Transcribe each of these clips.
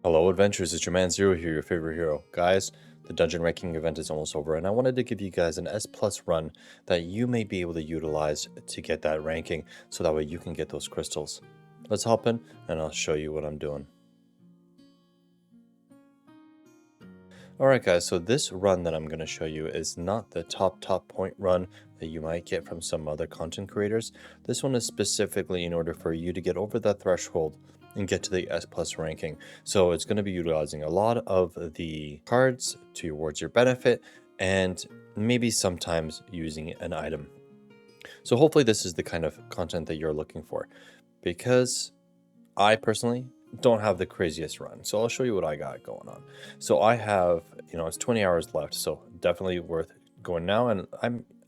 Hello adventurers, it's your man Zero here, your favorite hero. Guys, the dungeon ranking event is almost over and I wanted to give you guys an S plus run that you may be able to utilize to get that ranking so that way you can get those crystals. Let's hop in and I'll show you what I'm doing. Alright guys, so this run that I'm going to show you is not the top point run that you might get from some other content creators. This one is specifically in order for you to get over that threshold and get to the S plus ranking. So it's going to be utilizing a lot of the cards towards your benefit and maybe sometimes using an item. So hopefully this is the kind of content that you're looking for, because I personally don't have the craziest run. So I'll show you what I got going on. So I have, it's 20 hours left, so definitely worth going now, and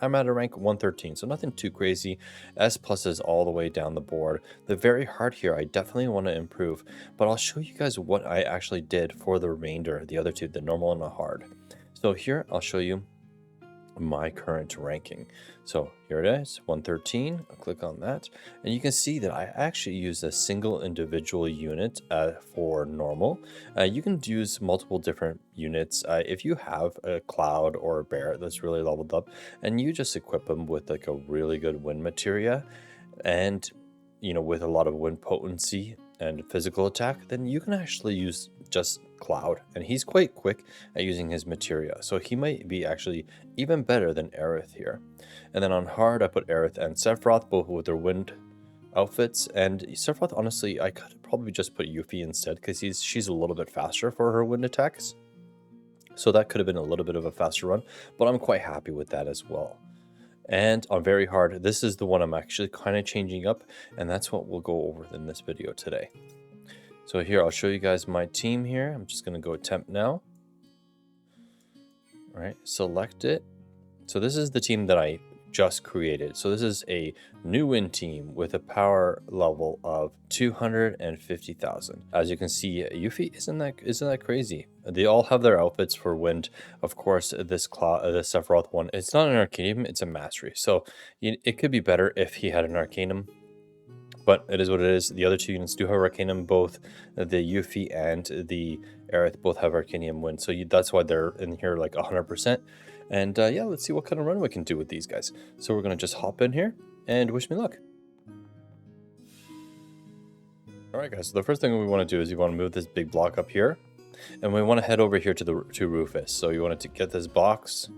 I'm at a rank 113, so nothing too crazy. S plus is all the way down the board. The very hard here I definitely want to improve, but I'll show you guys what I actually did for the remainder, the other two, the normal and the hard. So here I'll show you my current ranking. So here it is, 113. I'll click on that and you can see that I actually use a single individual unit for normal. You can use multiple different units if you have a cloud or a bear that's really leveled up, and you just equip them with like a really good wind materia and with a lot of wind potency and physical attack, then you can actually use just Cloud, and he's quite quick at using his materia, so he might be actually even better than Aerith here. And then on hard I put Aerith and Sephiroth, both with their wind outfits, and Sephiroth, honestly I could probably just put Yuffie instead because she's a little bit faster for her wind attacks, so that could have been a little bit of a faster run, but I'm quite happy with that as well. And on very hard, this is the one I'm actually kind of changing up, and that's what we'll go over in this video today. So here, I'll show you guys my team here. I'm just going to go attempt now. All right, select it. So this is the team that I just created. So this is a new win team with a power level of 250,000. As you can see, Yuffie isn't that crazy. They all have their outfits for wind. Of course, this Sephiroth one, it's not an Arcanium, it's a mastery. So it could be better if he had an Arcanum, but it is what it is. The other two units do have Arcanum, both the Yuffie and the Aerith both have Arcanium wind, so that's why they're in here like 100%. And yeah, let's see what kind of run we can do with these guys. So we're going to just hop in here and wish me luck. Alright guys, so the first thing we want to do is you want to move this big block up here, and we want to head over here to Rufus. So you want to get this box.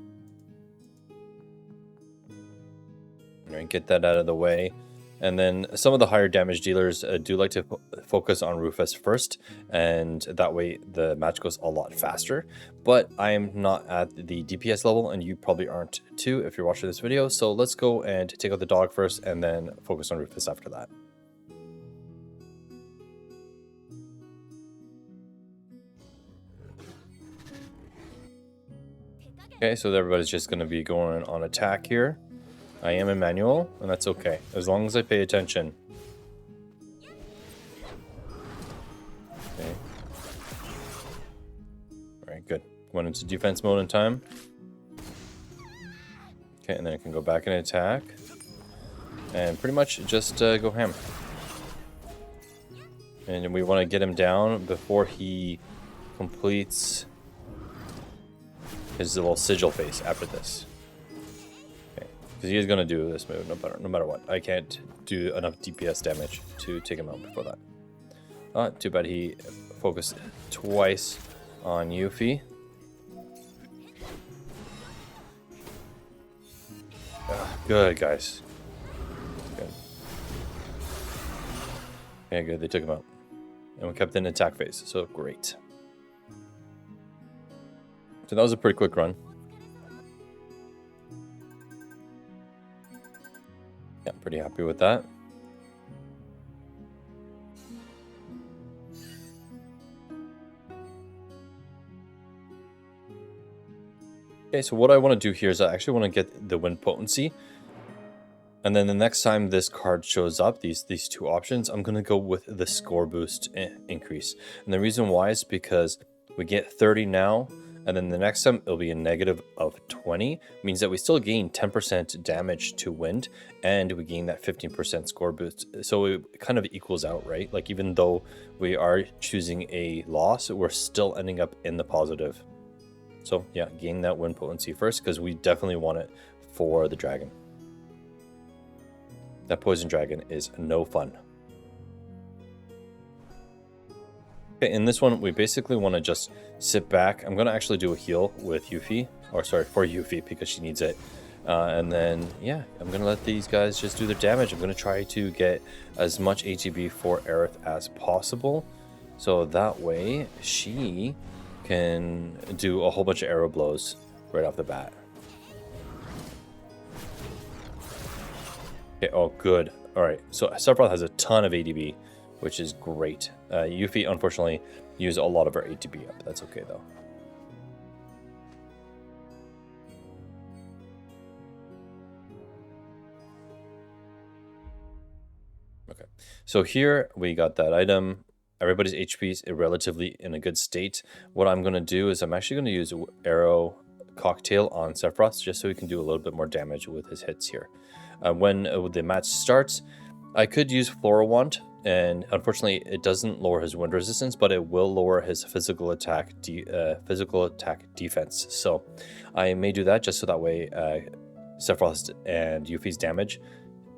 Alright, get that out of the way. And then some of the higher damage dealers do like to focus on Rufus first, and that way the match goes a lot faster. But I am not at the DPS level, and you probably aren't too if you're watching this video. So let's go and take out the dog first, and then focus on Rufus after that. Okay, so everybody's just going to be going on attack here. I am in manual, and that's okay, as long as I pay attention. Okay. Alright, good. Went into defense mode in time. Okay, and then I can go back and attack. And pretty much just go ham. And we want to get him down before he completes his little sigil face after this. Because he is going to do this move no matter what. I can't do enough DPS damage to take him out before that. Too bad he focused twice on Yuffie. Good, guys. Good. Okay, good. They took him out. And we kept in attack phase, so great. So that was a pretty quick run. Yeah, pretty happy with that. Okay, so what I want to do here is I actually want to get the wind potency. And then the next time this card shows up, these two options, I'm going to go with the score boost increase. And the reason why is because we get 30 now, And then the next time it'll be a negative of 20, means that we still gain 10% damage to wind, and we gain that 15% score boost. So it kind of equals out, right? Like even though we are choosing a loss, we're still ending up in the positive. So yeah, gain that wind potency first, because we definitely want it for the dragon. That poison dragon is no fun. Okay, in this one, we basically want to just sit back. I'm going to actually do a heal with Yuffie, or sorry, for Yuffie, because she needs it. And then, yeah, I'm going to let these guys just do their damage. I'm going to try to get as much ATB for Aerith as possible. So that way, she can do a whole bunch of arrow blows right off the bat. Okay, oh, good. All right, so Sephiroth has a ton of ATB, which is great. Yuffie, unfortunately, used a lot of her ATB up. That's okay, though. Okay, so here we got that item. Everybody's HP is relatively in a good state. What I'm going to do is I'm actually going to use Arrow Cocktail on Sephiroth, just so he can do a little bit more damage with his hits here. When the match starts, I could use Floral Wand, and unfortunately it doesn't lower his wind resistance, but it will lower his physical attack defense. So I may do that just so that way Sephiroth and Yuffie's damage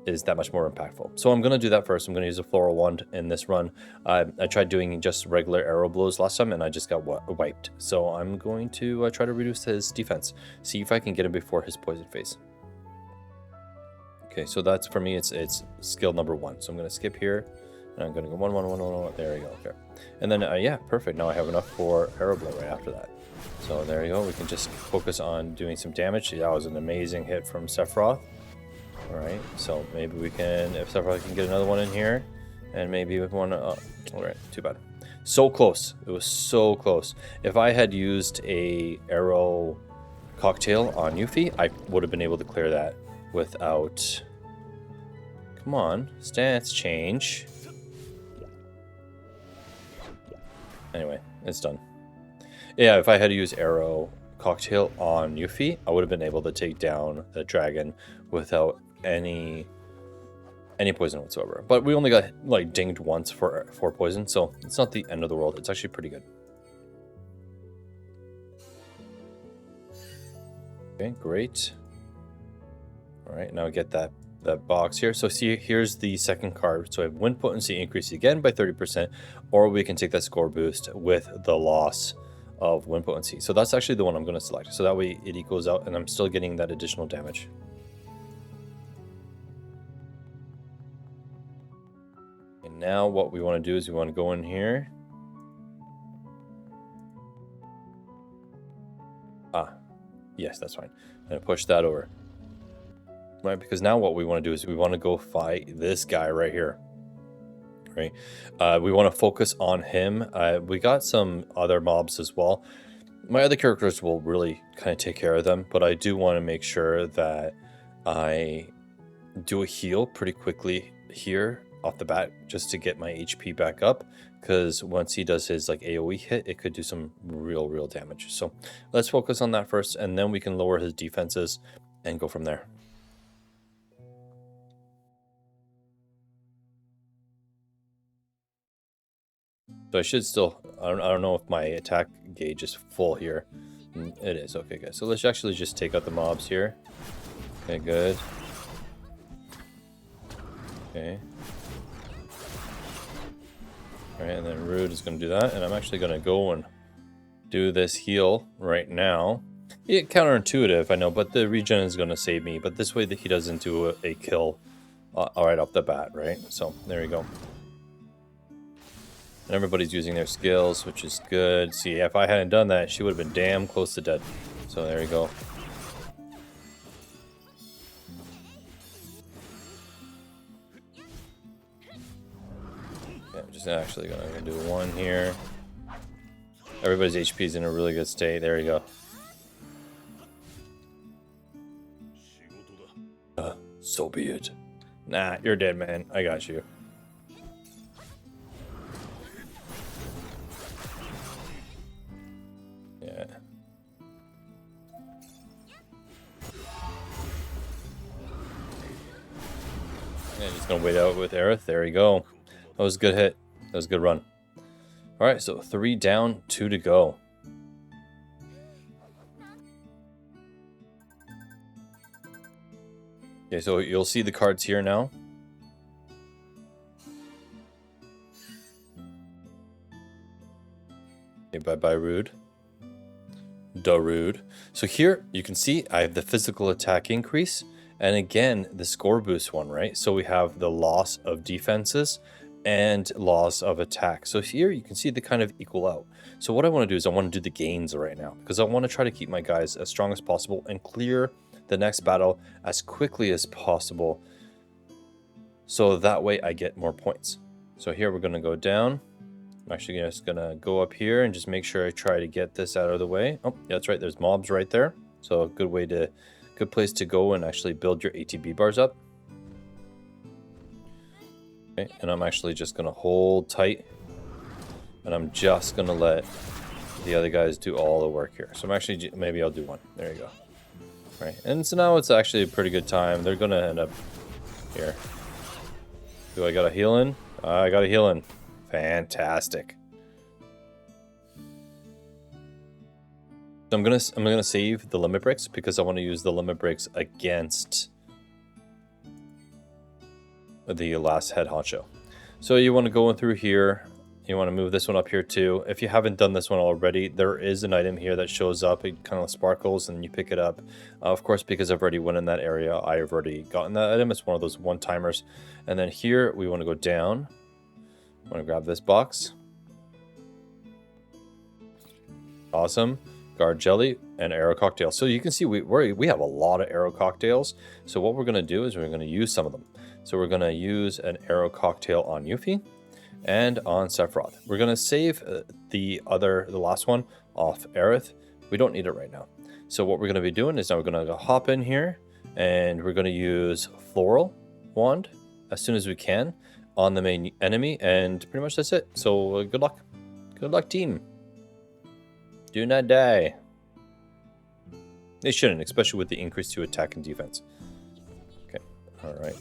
is that much more impactful. So I'm going to do that first. I'm going to use a Floral Wand in this run. I tried doing just regular arrow blows last time, and I just got wiped. So I'm going to try to reduce his defense, see if I can get him before his poison phase. Okay, so that's, for me, it's skill number 1. So I'm going to skip here, and I'm going to go 1, 1, 1, 1, 1. There you go. Okay. And then, yeah, perfect. Now I have enough for arrow blow right after that. So there you go. We can just focus on doing some damage. That was an amazing hit from Sephiroth. All right, so maybe we can, if Sephiroth can get another one in here, and maybe we want to, all right, too bad. So close. It was so close. If I had used a arrow cocktail on Yuffie, I would have been able to clear that without, come on, stance change. Anyway, it's done. Yeah, if I had to use arrow cocktail on Yuffie, I would have been able to take down the dragon without any poison whatsoever. But we only got like dinged once for poison, so it's not the end of the world. It's actually pretty good. Okay, great. All right, now get that box here. So see, here's the second card. So I have wind potency increased again by 30%, or we can take that score boost with the loss of wind potency. So that's actually the one I'm going to select. So that way it equals out, and I'm still getting that additional damage. And now what we want to do is we want to go in here. Yes, that's fine. And push that over. Right, because now what we want to do is we want to go fight this guy right here. Right, we want to focus on him. We got some other mobs as well. My other characters will really kind of take care of them, but I do want to make sure that I do a heal pretty quickly here off the bat, just to get my HP back up, because once he does his like AoE hit, it could do some real damage. So let's focus on that first, and then we can lower his defenses and go from there. So I should still, I don't know if my attack gauge is full here. It is. Okay, guys. So let's actually just take out the mobs here. Okay, good. Okay. All right, and then Rude is going to do that. And I'm actually going to go and do this heal right now. It's counterintuitive, I know, but the regen is going to save me. But this way that he doesn't do a kill right off the bat, right? So there you go. And everybody's using their skills, which is good. See, if I hadn't done that, she would have been damn close to dead. So there you go. Yeah, I'm just actually gonna do one here. Everybody's HP is in a really good state. There you go. So be it. Nah, you're dead, man. I got you. Just gonna wait out with Aerith. There you go. That was a good hit. That was a good run. Alright, so 3 down, 2 to go. Okay, so you'll see the cards here now. Okay, bye-bye Rude. Darude. So here you can see I have the physical attack increase and again the score boost one, right? So we have the loss of defenses and loss of attack. So here you can see they kind of equal out. So what I want to do is I want to do the gains right now because I want to try to keep my guys as strong as possible and clear the next battle as quickly as possible. So that way I get more points. So here we're going to go down. I'm actually just going to go up here and just make sure I try to get this out of the way. Oh, yeah, that's right. There's mobs right there. So a good place to go and actually build your ATB bars up. Okay, and I'm actually just going to hold tight. And I'm just going to let the other guys do all the work here. So I'm actually, maybe I'll do one. There you go. Right, and so now it's actually a pretty good time. They're going to end up here. Do I got a heal in? I got a heal in. Fantastic. So I'm gonna save the limit breaks because I want to use the limit breaks against the last head honcho. So you want to go in through here. You want to move this one up here too. If you haven't done this one already, there is an item here that shows up. It kind of sparkles and you pick it up. Of course, because I've already went in that area, I've already gotten that item. It's one of those one-timers. And then here we want to go down. I want to grab this box. Awesome. Guard jelly and arrow cocktail. So you can see we have a lot of arrow cocktails. So what we're going to do is we're going to use some of them. So we're going to use an arrow cocktail on Yuffie and on Sephiroth. We're going to save the last one off Aerith. We don't need it right now. So what we're going to be doing is now we're going to hop in here and we're going to use Floral Wand as soon as we can on the main enemy, and pretty much that's it. So good luck. Good luck, team. Do not die. They shouldn't, especially with the increase to attack and defense. Okay, alright.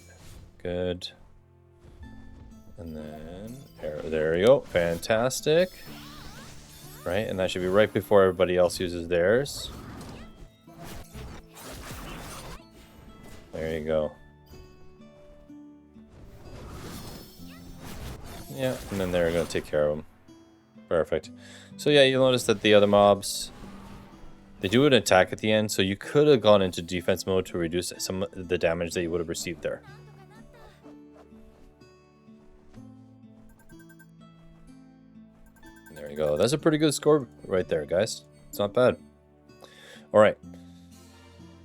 Good. And then, there you go. Fantastic. Right, and that should be right before everybody else uses theirs. There you go. Yeah, and then they're going to take care of them. Perfect. So yeah, you'll notice that the other mobs, they do an attack at the end, so you could have gone into defense mode to reduce some of the damage that you would have received there. There you go. That's a pretty good score right there, guys. It's not bad. Alright.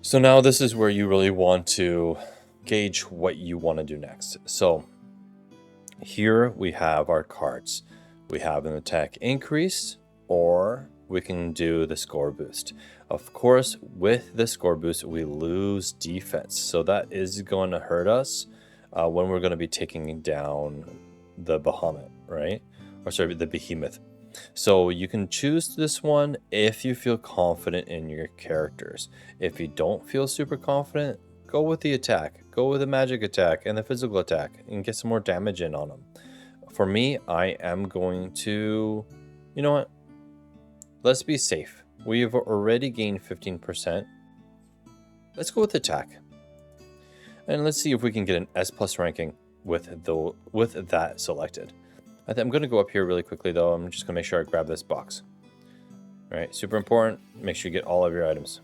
So now this is where you really want to gauge what you want to do next. So here we have our cards. We have an attack increase, or we can do the score boost. Of course, with the score boost, we lose defense. So that is going to hurt us when we're going to be taking down the Bahamut, right? Or sorry, the Behemoth. So you can choose this one if you feel confident in your characters. If you don't feel super confident, go with the attack. Go with the magic attack and the physical attack and get some more damage in on them. For me, I am going to, you know what? Let's be safe. We've already gained 15%. Let's go with attack. And let's see if we can get an S+ ranking with that selected. I'm going to go up here really quickly though. I'm just going to make sure I grab this box. All right, super important. Make sure you get all of your items.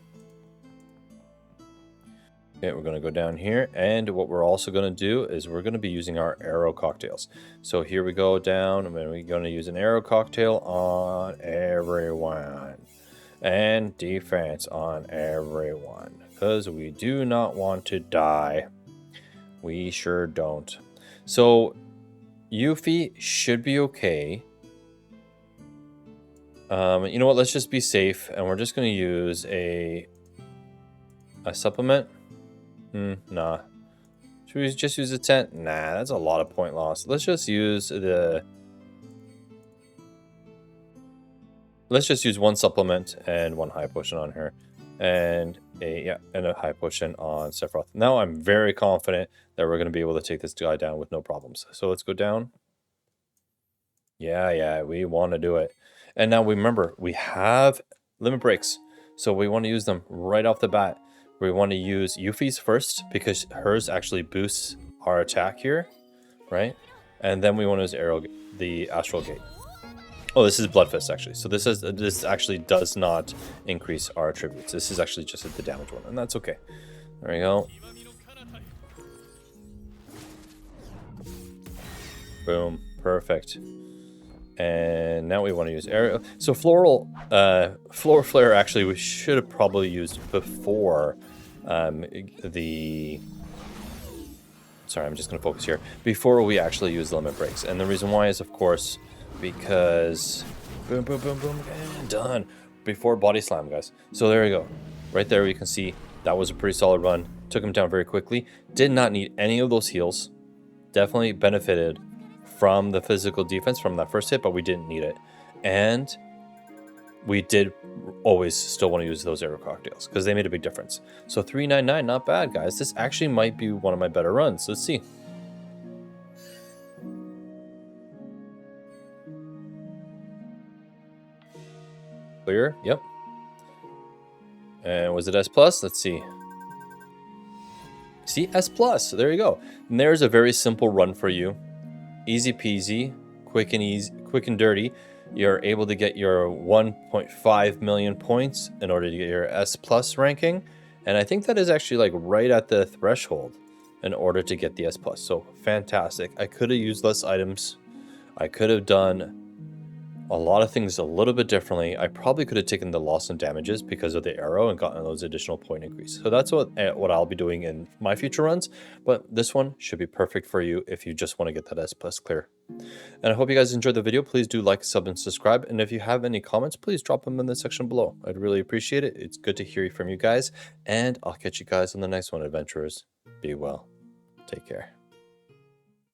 Okay, we're going to go down here, and what we're also going to do is we're going to be using our arrow cocktails. So here we go down, and we're going to use an arrow cocktail on everyone. And defense on everyone, because we do not want to die. We sure don't. So Yuffie should be okay. You know what, let's just be safe, and we're just going to use a supplement. Nah. Should we just use a tent? Nah, that's a lot of point loss. Let's just use one supplement and one high potion on her. and a high potion on Sephiroth. Now I'm very confident that we're going to be able to take this guy down with no problems. So let's go down. Yeah, we want to do it. And now remember, we have limit breaks, so we want to use them right off the bat. We want to use Yuffie's first because hers actually boosts our attack here, right? And then we want to use the Astral Gate. Oh, this is Bloodfist actually. So this actually does not increase our attributes. This is actually just the damage one, and that's okay. There we go. Boom, perfect. And now we want to use aerial. So floor flare actually we should have probably used before sorry, I'm just going to focus here. Before we actually use limit breaks. And the reason why is, of course, because boom, boom, boom, boom, and done. Before body slam, guys. So there we go. Right there, you can see that was a pretty solid run. Took him down very quickly. Did not need any of those heals. Definitely benefited from the physical defense from that first hit, but we didn't need it. And we did always still want to use those arrow cocktails because they made a big difference. So 399, not bad, guys. This actually might be one of my better runs. Let's see. Clear, yep. And was it S+? Let's see. See, S+, there you go. And there's a very simple run for you. Easy peasy, quick and dirty. You're able to get your 1.5 million points in order to get your S+ ranking. And I think that is actually like right at the threshold in order to get the S+. So fantastic. I could have used less items. I could have done a lot of things a little bit differently. I probably could have taken the loss in damages because of the arrow and gotten those additional point increase. So that's what I'll be doing in my future runs. But this one should be perfect for you if you just want to get that S+ clear. And I hope you guys enjoyed the video. Please do like, sub, and subscribe. And if you have any comments, please drop them in the section below. I'd really appreciate it. It's good to hear from you guys. And I'll catch you guys on the next one, adventurers. Be well. Take care.